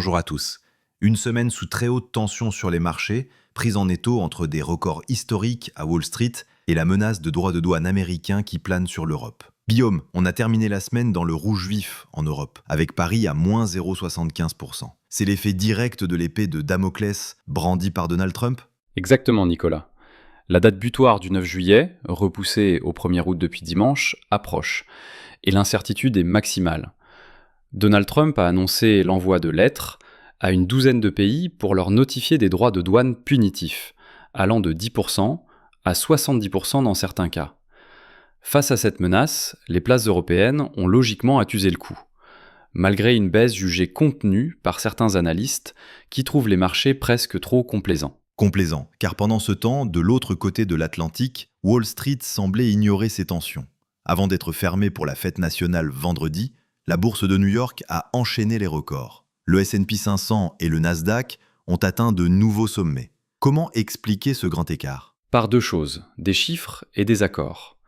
bonjour à tous. Une semaine sous très haute tension sur les marchés, prise en étau entre des records historiques à Wall Street et la menace de droits de douane américains qui planent sur l'Europe. Guillaume, on a terminé la semaine dans le rouge vif en Europe, avec Paris à moins 0,75%. C'est l'effet direct de l'épée de Damoclès brandie par Donald Trump ? Exactement, Nicolas. La date butoir du 9 juillet, repoussée au 1er août depuis dimanche, approche, et l'incertitude est maximale. Donald Trump a annoncé l'envoi de lettres à une douzaine de pays pour leur notifier des droits de douane punitifs, allant de 10% à 70% dans certains cas. Face à cette menace, les places européennes ont logiquement accusé le coup, malgré une baisse jugée contenue par certains analystes qui trouvent les marchés presque trop complaisants. Complaisant, car pendant ce temps, de l'autre côté de l'Atlantique, Wall Street semblait ignorer ces tensions. Avant d'être fermée pour la fête nationale vendredi, la bourse de New York a enchaîné les records. Le S&P 500 et le Nasdaq ont atteint de nouveaux sommets. Comment expliquer ce grand écart ? Par deux choses, des chiffres et des accords.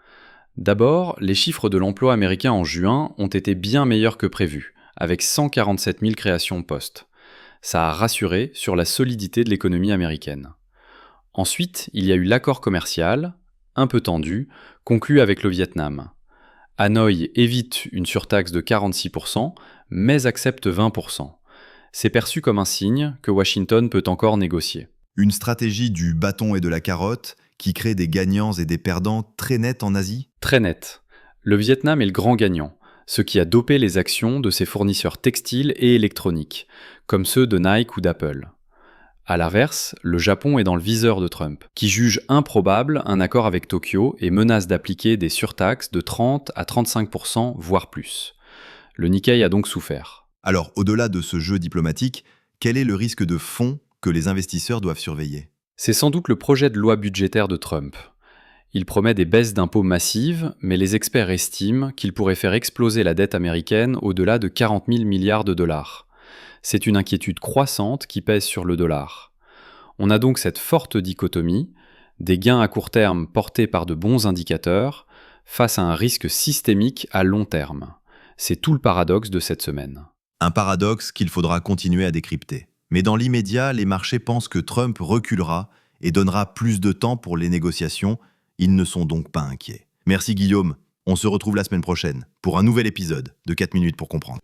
D'abord, les chiffres de l'emploi américain en juin ont été bien meilleurs que prévu, avec 147 000 créations de postes. Ça a rassuré sur la solidité de l'économie américaine. Ensuite, il y a eu l'accord commercial, un peu tendu, conclu avec le Vietnam. Hanoï évite une surtaxe de 46%, mais accepte 20%. C'est perçu comme un signe que Washington peut encore négocier. Une stratégie du bâton et de la carotte qui crée des gagnants et des perdants très nets en Asie ? Très net. Le Vietnam est le grand gagnant, ce qui a dopé les actions de ses fournisseurs textiles et électroniques, comme ceux de Nike ou d'Apple. À l'inverse, le Japon est dans le viseur de Trump, qui juge improbable un accord avec Tokyo et menace d'appliquer des surtaxes de 30 à 35%, voire plus. Le Nikkei a donc souffert. Alors, au-delà de ce jeu diplomatique, quel est le risque de fond que les investisseurs doivent surveiller ? C'est sans doute le projet de loi budgétaire de Trump. Il promet des baisses d'impôts massives, mais les experts estiment qu'il pourrait faire exploser la dette américaine au-delà de 40 000 milliards de dollars. C'est une inquiétude croissante qui pèse sur le dollar. On a donc cette forte dichotomie, des gains à court terme portés par de bons indicateurs, face à un risque systémique à long terme. C'est tout le paradoxe de cette semaine. Un paradoxe qu'il faudra continuer à décrypter. Mais dans l'immédiat, les marchés pensent que Trump reculera et donnera plus de temps pour les négociations. Ils ne sont donc pas inquiets. Merci Guillaume, on se retrouve la semaine prochaine pour un nouvel épisode de 4 minutes pour comprendre.